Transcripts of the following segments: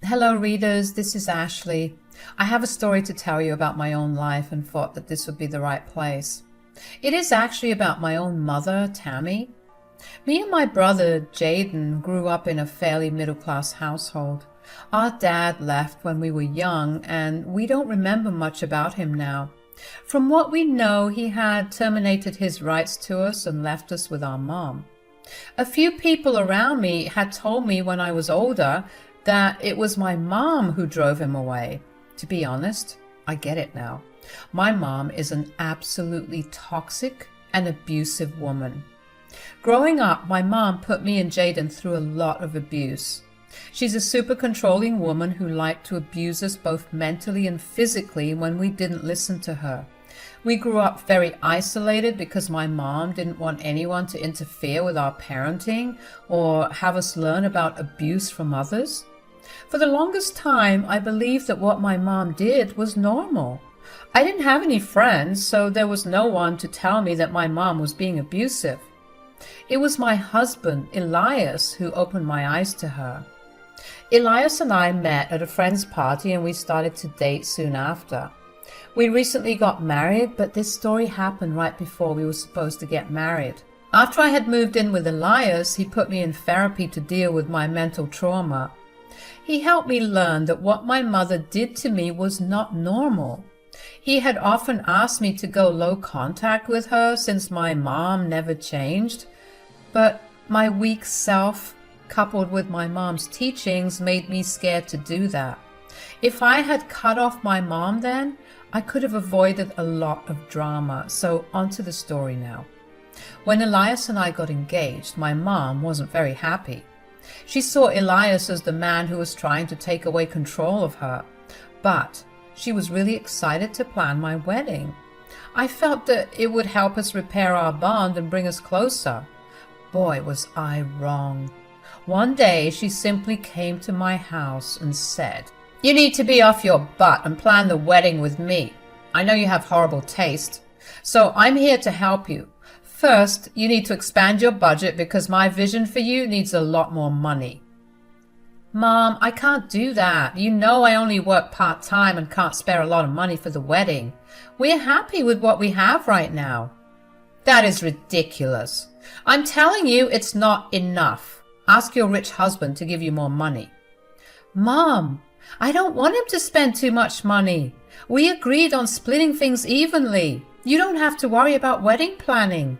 Hello, readers. This is Ashley. I have a story to tell you about my own life and thought that this would be the right place. It is actually about my own mother, Tammy. Me and my brother, Jaden, grew up in a fairly middle-class household. Our dad left when we were young, and we don't remember much about him now. From what we know, he had terminated his rights to us and left us with our mom. A few people around me had told me when I was older that it was my mom who drove him away. To be honest, I get it now. My mom is an absolutely toxic and abusive woman. Growing up, my mom put me and Jaden through a lot of abuse. She's a super controlling woman who liked to abuse us both mentally and physically when we didn't listen to her. We grew up very isolated because my mom didn't want anyone to interfere with our parenting or have us learn about abuse from others. For the longest time, I believed that what my mom did was normal. I didn't have any friends, so there was no one to tell me that my mom was being abusive. It was my husband, Elias, who opened my eyes to her. Elias and I met at a friend's party and we started to date soon after. We recently got married, but this story happened right before we were supposed to get married. After I had moved in with Elias, he put me in therapy to deal with my mental trauma. He helped me learn that what my mother did to me was not normal. He had often asked me to go low contact with her since my mom never changed, but my weak self, coupled with my mom's teachings, made me scared to do that. If I had cut off my mom then, I could have avoided a lot of drama. So on to the story now. When Elias and I got engaged, my mom wasn't very happy. She saw Elias as the man who was trying to take away control of her, but she was really excited to plan my wedding. I felt that it would help us repair our bond and bring us closer. Boy, was I wrong. One day she simply came to my house and said, "You need to be off your butt and plan the wedding with me. I know you have horrible taste, so I'm here to help you. First, you need to expand your budget because my vision for you needs a lot more money." "Mom, I can't do that. You know I only work part-time and can't spare a lot of money for the wedding. We're happy with what we have right now." "That is ridiculous. I'm telling you it's not enough. Ask your rich husband to give you more money." "Mom, I don't want him to spend too much money. We agreed on splitting things evenly. You don't have to worry about wedding planning.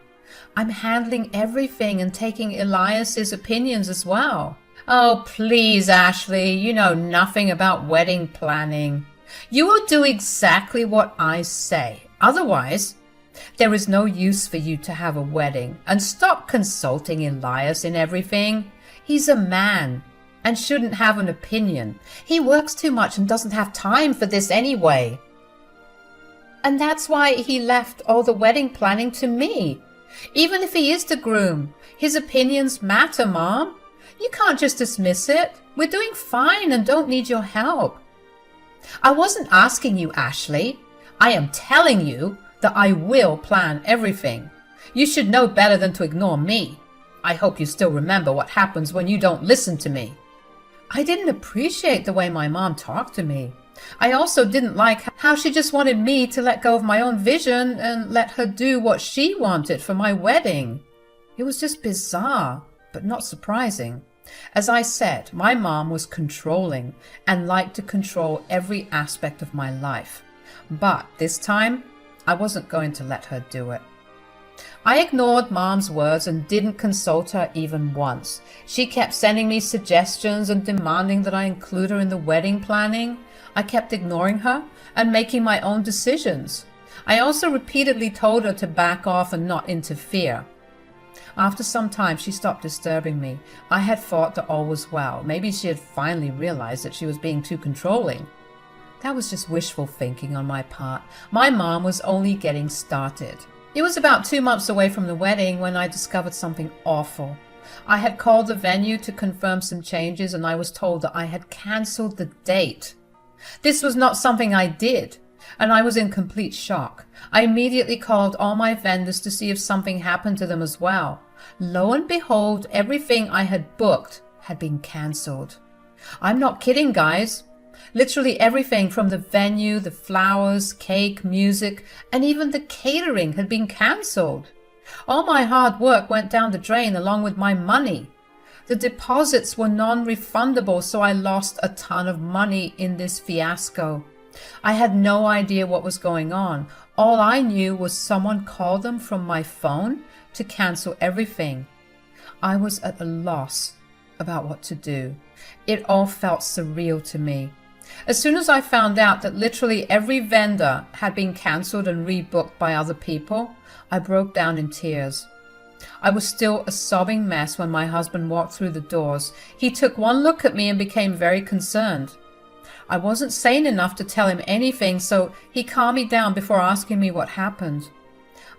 I'm handling everything and taking Elias's opinions as well." "Oh, please, Ashley, you know nothing about wedding planning. You will do exactly what I say. Otherwise, there is no use for you to have a wedding. And stop consulting Elias in everything. He's a man and shouldn't have an opinion. He works too much and doesn't have time for this anyway. And that's why he left all the wedding planning to me. Even if he is the groom, his opinions matter, Mom. You can't just dismiss it. We're doing fine and don't need your help." "I wasn't asking you, Ashley. I am telling you that I will plan everything. You should know better than to ignore me. I hope you still remember what happens when you don't listen to me." I didn't appreciate the way my mom talked to me. I also didn't like how she just wanted me to let go of my own vision and let her do what she wanted for my wedding. It was just bizarre, but not surprising. As I said, my mom was controlling and liked to control every aspect of my life. But this time, I wasn't going to let her do it. I ignored Mom's words and didn't consult her even once. She kept sending me suggestions and demanding that I include her in the wedding planning. I kept ignoring her and making my own decisions. I also repeatedly told her to back off and not interfere. After some time, she stopped disturbing me. I had thought that all was well. Maybe she had finally realized that she was being too controlling. That was just wishful thinking on my part. My mom was only getting started. It was about 2 months away from the wedding when I discovered something awful. I had called the venue to confirm some changes and I was told that I had cancelled the date. This was not something I did, and I was in complete shock. I immediately called all my vendors to see if something happened to them as well. Lo and behold, everything I had booked had been cancelled. I'm not kidding, guys. Literally everything from the venue, the flowers, cake, music, and even the catering had been cancelled. All my hard work went down the drain along with my money. The deposits were non-refundable, so I lost a ton of money in this fiasco. I had no idea what was going on. All I knew was someone called them from my phone to cancel everything. I was at a loss about what to do. It all felt surreal to me. As soon as I found out that literally every vendor had been cancelled and rebooked by other people, I broke down in tears. I was still a sobbing mess when my husband walked through the doors. He took one look at me and became very concerned. I wasn't sane enough to tell him anything, so he calmed me down before asking me what happened.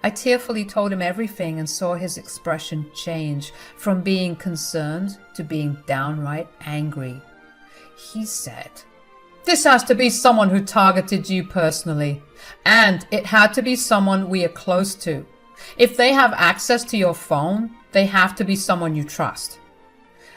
I tearfully told him everything and saw his expression change from being concerned to being downright angry. He said, "This has to be someone who targeted you personally, and it had to be someone we are close to. If they have access to your phone, they have to be someone you trust."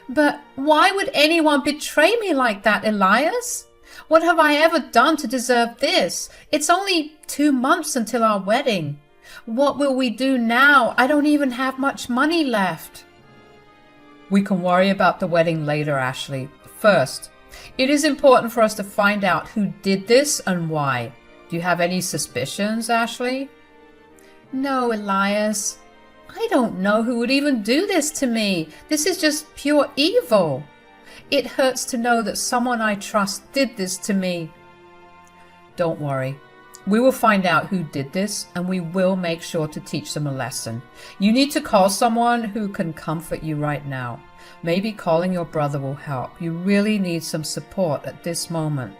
"But why would anyone betray me like that, Elias? What have I ever done to deserve this? It's only 2 months until our wedding. What will we do now? I don't even have much money left." "We can worry about the wedding later, Ashley. First, it is important for us to find out who did this and why. Do you have any suspicions, Ashley?" "No, Elias. I don't know who would even do this to me. This is just pure evil. It hurts to know that someone I trust did this to me." "Don't worry. We will find out who did this, and we will make sure to teach them a lesson. You need to call someone who can comfort you right now. Maybe calling your brother will help. You really need some support at this moment."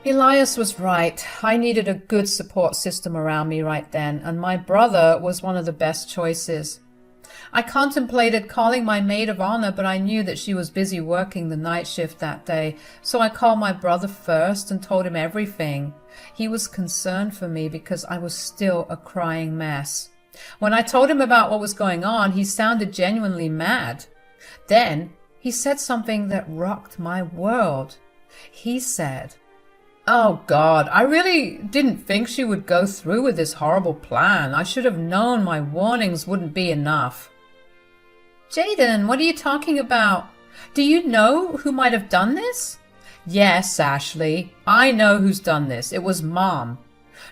Elias was right. I needed a good support system around me right then, and my brother was one of the best choices. I contemplated calling my maid of honor, but I knew that she was busy working the night shift that day, so I called my brother first and told him everything. He was concerned for me because I was still a crying mess. When I told him about what was going on, he sounded genuinely mad. Then he said something that rocked my world. He said, "Oh God, I really didn't think she would go through with this horrible plan. I should have known my warnings wouldn't be enough." "Jaden, what are you talking about? Do you know who might have done this?" "Yes, Ashley, I know who's done this. It was Mom.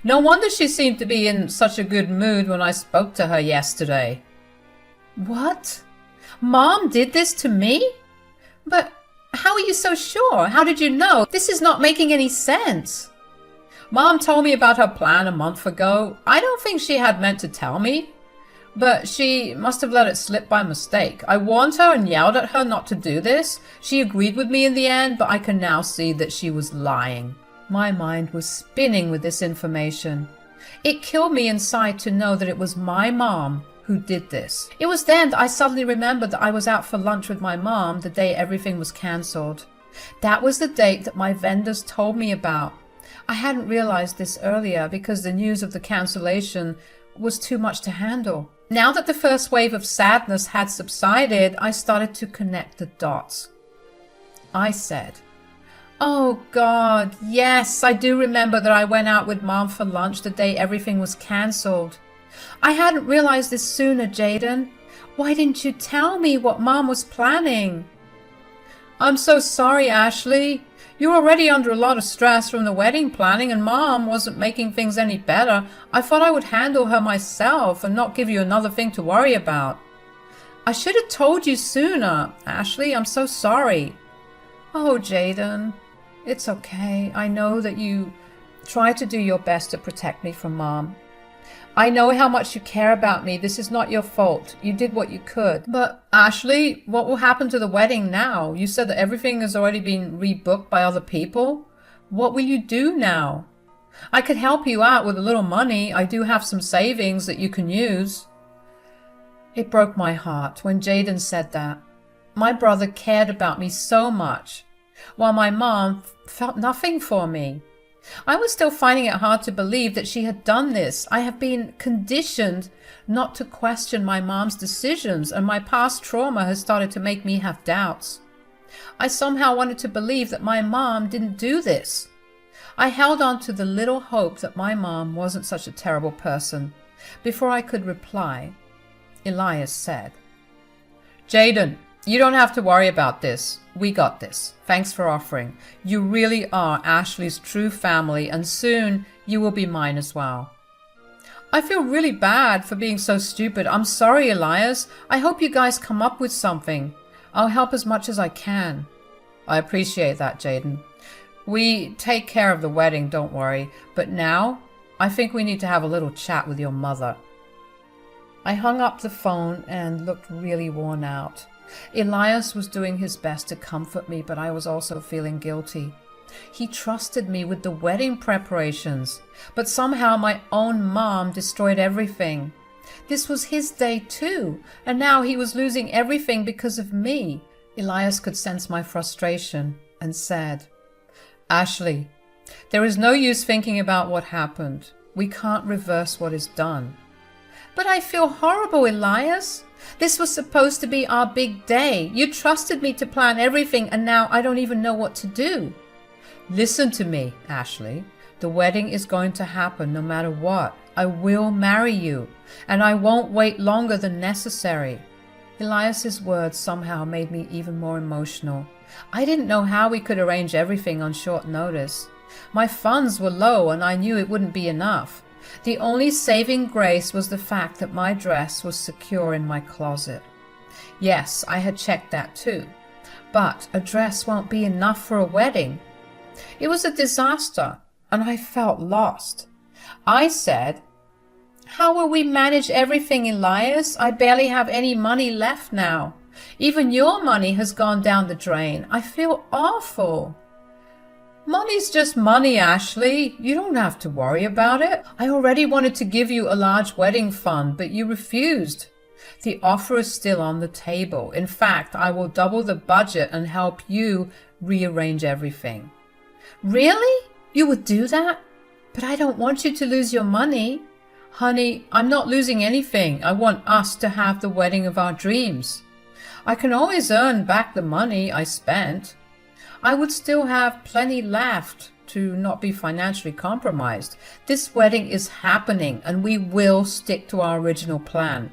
No wonder she seemed to be in such a good mood when I spoke to her yesterday." "What? Mom did this to me? But how are you so sure? How did you know? This is not making any sense." "Mom told me about her plan a month ago. I don't think she had meant to tell me, but she must have let it slip by mistake. I warned her and yelled at her not to do this. She agreed with me in the end, but I can now see that she was lying." My mind was spinning with this information. It killed me inside to know that it was my mom who did this. It was then that I suddenly remembered that I was out for lunch with my mom the day everything was cancelled. That was the date that my vendors told me about. I hadn't realized this earlier because the news of the cancellation was too much to handle. Now that the first wave of sadness had subsided, I started to connect the dots. I said, "Oh God, yes, I do remember that I went out with Mom for lunch the day everything was cancelled. I hadn't realized this sooner, Jaden. Why didn't you tell me what Mom was planning?" "I'm so sorry, Ashley. You're already under a lot of stress from the wedding planning, and Mom wasn't making things any better. I thought I would handle her myself and not give you another thing to worry about." "I should have told you sooner, Ashley. I'm so sorry." "Oh, Jaden, it's okay. I know that you try to do your best to protect me from Mom. I know how much you care about me. This is not your fault. You did what you could." "But Ashley, what will happen to the wedding now? You said that everything has already been rebooked by other people. What will you do now? I could help you out with a little money. I do have some savings that you can use." It broke my heart when Jaden said that. My brother cared about me so much, while my mom felt nothing for me. I was still finding it hard to believe that she had done this. I have been conditioned not to question my mom's decisions, and my past trauma has started to make me have doubts. I somehow wanted to believe that my mom didn't do this. I held on to the little hope that my mom wasn't such a terrible person. Before I could reply, Elias said, "Jaden, you don't have to worry about this. We got this. Thanks for offering. You really are Ashley's true family, and soon you will be mine as well." "I feel really bad for being so stupid. I'm sorry, Elias. I hope you guys come up with something. I'll help as much as I can." "I appreciate that, Jaden. We take care of the wedding, don't worry. But now, I think we need to have a little chat with your mother." I hung up the phone and looked really worn out. Elias was doing his best to comfort me, but I was also feeling guilty. He trusted me with the wedding preparations, but somehow my own mom destroyed everything. This was his day too, and now he was losing everything because of me. Elias could sense my frustration and said, "Ashley, there is no use thinking about what happened. We can't reverse what is done." "But I feel horrible, Elias. This was supposed to be our big day. You trusted me to plan everything, and now I don't even know what to do." "Listen to me, Ashley. The wedding is going to happen no matter what. I will marry you, and I won't wait longer than necessary." Elias's words somehow made me even more emotional. I didn't know how we could arrange everything on short notice. My funds were low, and I knew it wouldn't be enough. The only saving grace was the fact that my dress was secure in my closet. Yes, I had checked that too. But a dress won't be enough for a wedding. It was a disaster, and I felt lost. I said, "How will we manage everything, Elias? I barely have any money left now. Even your money has gone down the drain. I feel awful." "Money's just money, Ashley. You don't have to worry about it. I already wanted to give you a large wedding fund, but you refused. The offer is still on the table. In fact, I will double the budget and help you rearrange everything." "Really? You would do that? But I don't want you to lose your money." "Honey, I'm not losing anything. I want us to have the wedding of our dreams. I can always earn back the money I spent. I would still have plenty left to not be financially compromised. This wedding is happening, and we will stick to our original plan.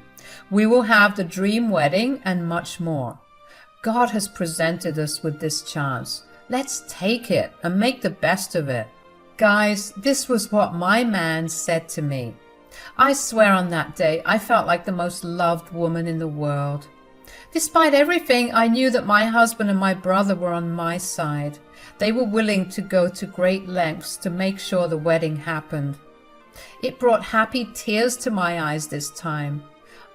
We will have the dream wedding and much more. God has presented us with this chance. Let's take it and make the best of it." Guys, this was what my man said to me. I swear on that day, I felt like the most loved woman in the world. Despite everything, I knew that my husband and my brother were on my side. They were willing to go to great lengths to make sure the wedding happened. It brought happy tears to my eyes this time.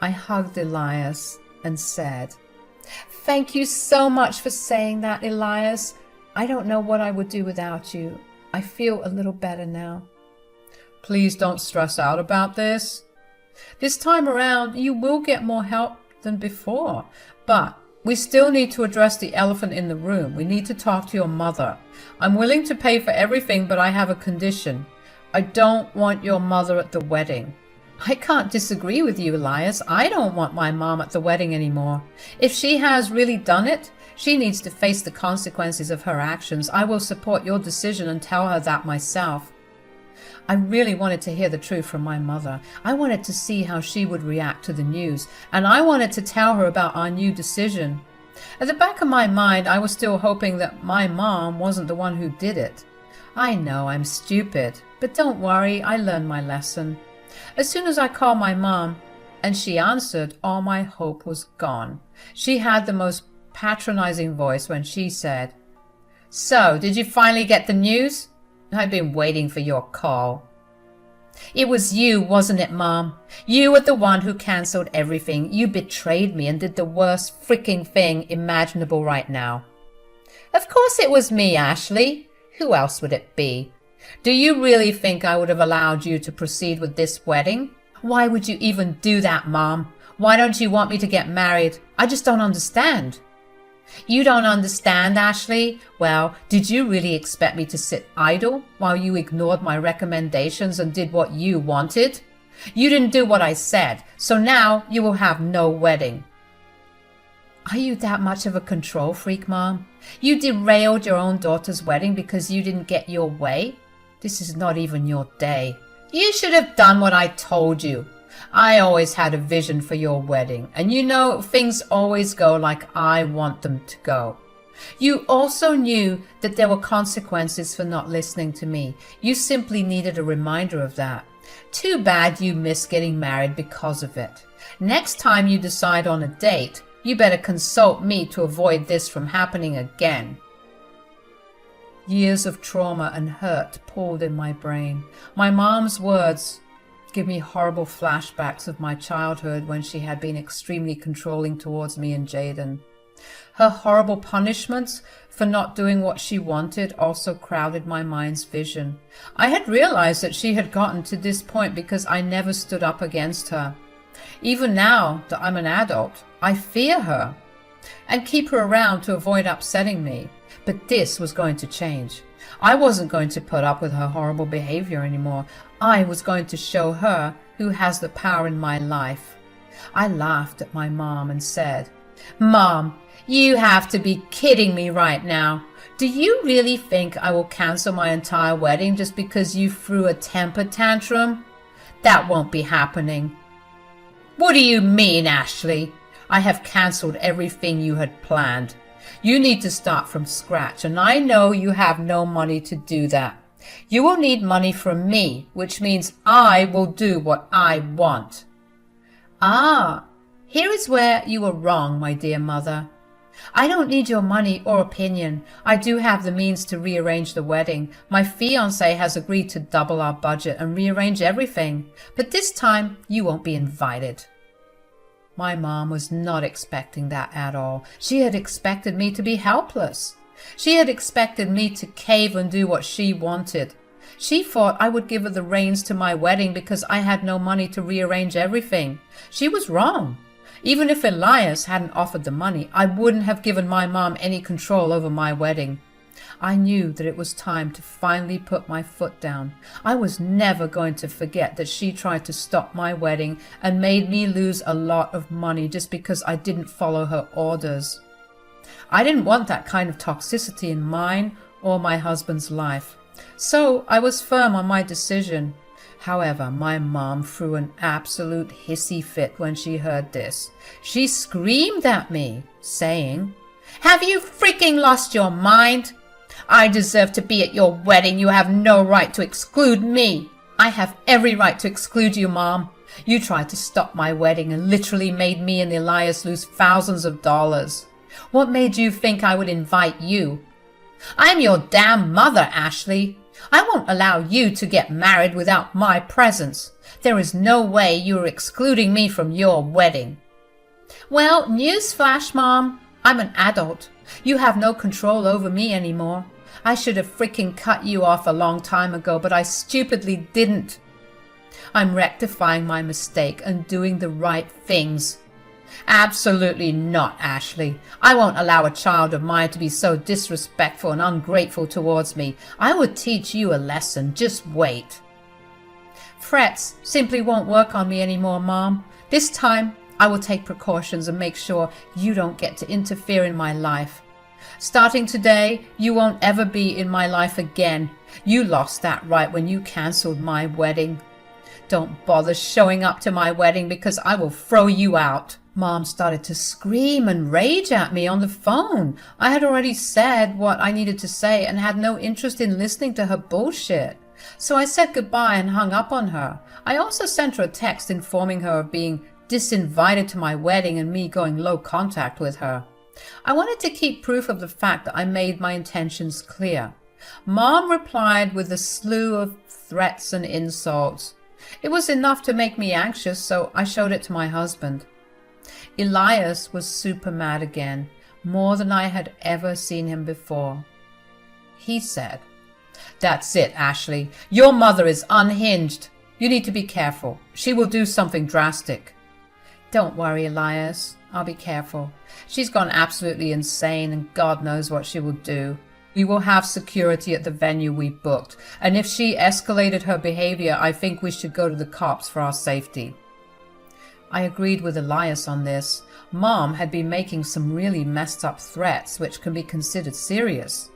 I hugged Elias and said, "Thank you so much for saying that, Elias. I don't know what I would do without you. I feel a little better now." "Please don't stress out about this. This time around, you will get more help than before, but we still need to address the elephant in the room. We need to talk to your mother. I'm willing to pay for everything, but I have a condition. I don't want your mother at the wedding." I can't disagree with you, Elias. I don't want my mom at the wedding anymore. If she has really done it, she needs to face the consequences of her actions. I will support your decision and tell her that myself. I really wanted to hear the truth from my mother. I wanted to see how she would react to the news, and I wanted to tell her about our new decision. At the back of my mind, I was still hoping that my mom wasn't the one who did it. I know I'm stupid, but don't worry, I learned my lesson. As soon as I called my mom, and she answered, all my hope was gone. She had the most patronizing voice when she said, "So, did you finally get the news? I've been waiting for your call." "It was you, wasn't it, Mom? You were the one who cancelled everything. You betrayed me and did the worst freaking thing imaginable right now." "Of course it was me, Ashley. Who else would it be? Do you really think I would have allowed you to proceed with this wedding? Why would you even do that, Mom? Why don't you want me to get married? I just don't understand." "You don't understand, Ashley? Well, did you really expect me to sit idle while you ignored my recommendations and did what you wanted? You didn't do what I said, so now you will have no wedding." Are you that much of a control freak, Mom? You derailed your own daughter's wedding because you didn't get your way? This is not even your day. You should have done what I told you. I always had a vision for your wedding, and you know things always go like I want them to go. You also knew that there were consequences for not listening to me. You simply needed a reminder of that. Too bad you missed getting married because of it. Next time you decide on a date, you better consult me to avoid this from happening again. Years of trauma and hurt pooled in my brain. My mom's words give me horrible flashbacks of my childhood when she had been extremely controlling towards me and Jaden. Her horrible punishments for not doing what she wanted also crowded my mind's vision. I had realized that she had gotten to this point because I never stood up against her. Even now that I'm an adult, I fear her and keep her around to avoid upsetting me. But this was going to change. I wasn't going to put up with her horrible behavior anymore. I was going to show her who has the power in my life. I laughed at my mom and said, "Mom, you have to be kidding me right now. Do you really think I will cancel my entire wedding just because you threw a temper tantrum? That won't be happening." "What do you mean, Ashley? I have canceled everything you had planned. You need to start from scratch, and I know you have no money to do that. You will need money from me, which means I will do what I want." "Ah, here is where you were wrong, my dear mother. I don't need your money or opinion. I do have the means to rearrange the wedding. My fiancé has agreed to double our budget and rearrange everything. But this time, you won't be invited." My mom was not expecting that at all. She had expected me to be helpless. She had expected me to cave and do what she wanted. She thought I would give her the reins to my wedding because I had no money to rearrange everything. She was wrong. Even if Elias hadn't offered the money, I wouldn't have given my mom any control over my wedding. I knew that it was time to finally put my foot down. I was never going to forget that she tried to stop my wedding and made me lose a lot of money just because I didn't follow her orders. I didn't want that kind of toxicity in mine or my husband's life. So I was firm on my decision. However, my mom threw an absolute hissy fit when she heard this. She screamed at me, saying, "Have you freaking lost your mind? I deserve to be at your wedding. You have no right to exclude me." "I have every right to exclude you, Mom. You tried to stop my wedding and literally made me and Elias lose thousands of dollars. What made you think I would invite you?" "I'm your damn mother, Ashley. I won't allow you to get married without my presence. There is no way you are excluding me from your wedding." "Well, newsflash, Mom. I'm an adult. You have no control over me anymore. I should have freaking cut you off a long time ago, but I stupidly didn't. I'm rectifying my mistake and doing the right things." "Absolutely not, Ashley. I won't allow a child of mine to be so disrespectful and ungrateful towards me. I will teach you a lesson. Just wait." Threats simply won't work on me anymore, Mom. This time, I will take precautions and make sure you don't get to interfere in my life. Starting today, you won't ever be in my life again. You lost that right when you canceled my wedding. Don't bother showing up to my wedding because I will throw you out. Mom started to scream and rage at me on the phone. I had already said what I needed to say and had no interest in listening to her bullshit. So I said goodbye and hung up on her. I also sent her a text informing her of being disinvited to my wedding and me going low contact with her. I wanted to keep proof of the fact that I made my intentions clear. Mom replied with a slew of threats and insults. It was enough to make me anxious, so I showed it to my husband. Elias was super mad again, more than I had ever seen him before. He said, "That's it, Ashley. Your mother is unhinged. You need to be careful. She will do something drastic." "Don't worry, Elias. I'll be careful. She's gone absolutely insane and God knows what she will do. We will have security at the venue we booked, and if she escalated her behavior, I think we should go to the cops for our safety." I agreed with Elias on this. Mom had been making some really messed up threats which can be considered serious.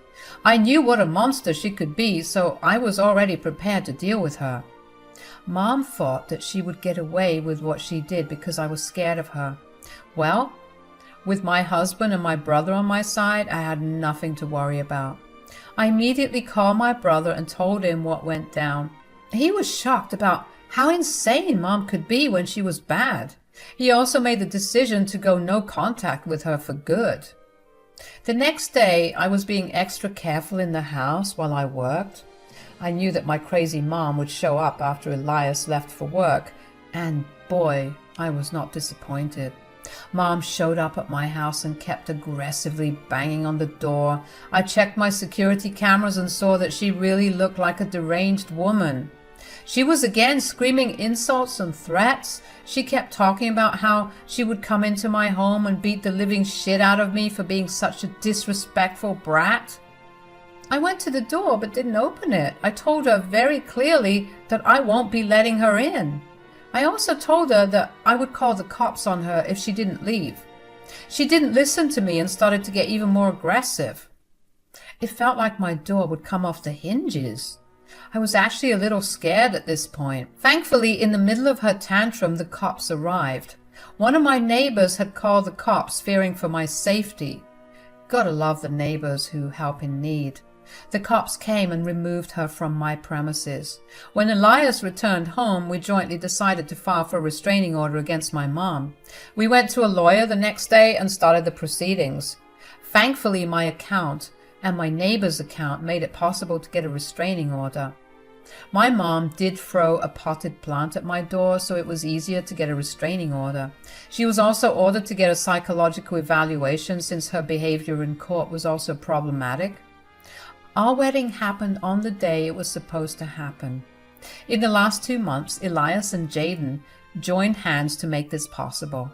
I knew what a monster she could be, so I was already prepared to deal with her. Mom thought that she would get away with what she did because I was scared of her. Well, with my husband and my brother on my side, I had nothing to worry about. I immediately called my brother and told him what went down. He was shocked about how insane Mom could be when she was bad. He also made the decision to go no contact with her for good. The next day, I was being extra careful in the house while I worked. I knew that my crazy mom would show up after Elias left for work, and boy, I was not disappointed. Mom showed up at my house and kept aggressively banging on the door. I checked my security cameras and saw that she really looked like a deranged woman. She was again screaming insults and threats. She kept talking about how she would come into my home and beat the living shit out of me for being such a disrespectful brat. I went to the door but didn't open it. I told her very clearly that I won't be letting her in. I also told her that I would call the cops on her if she didn't leave. She didn't listen to me and started to get even more aggressive. It felt like my door would come off the hinges. I was actually a little scared at this point. Thankfully, in the middle of her tantrum, the cops arrived. One of my neighbors had called the cops, fearing for my safety. Gotta love the neighbors who help in need. The cops came and removed her from my premises. When Elias returned home, we jointly decided to file for a restraining order against my mom. We went to a lawyer the next day and started the proceedings. Thankfully, my account and my neighbor's account made it possible to get a restraining order. My mom did throw a potted plant at my door, so it was easier to get a restraining order. She was also ordered to get a psychological evaluation since her behavior in court was also problematic. Our wedding happened on the day it was supposed to happen. In the last 2 months, Elias and Jaden joined hands to make this possible.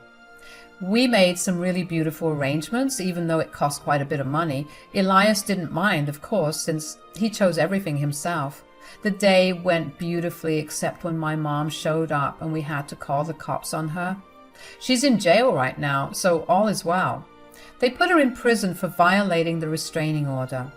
We made some really beautiful arrangements, even though it cost quite a bit of money. Elias didn't mind, of course, since he chose everything himself. The day went beautifully except when my mom showed up and we had to call the cops on her. She's in jail right now, so all is well. They put her in prison for violating the restraining order.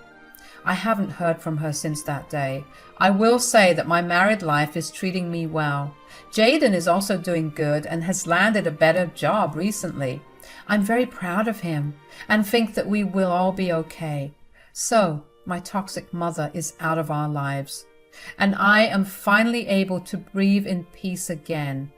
I haven't heard from her since that day. I will say that my married life is treating me well. Jaden is also doing good and has landed a better job recently. I'm very proud of him and think that we will all be okay. So, my toxic mother is out of our lives, and I am finally able to breathe in peace again.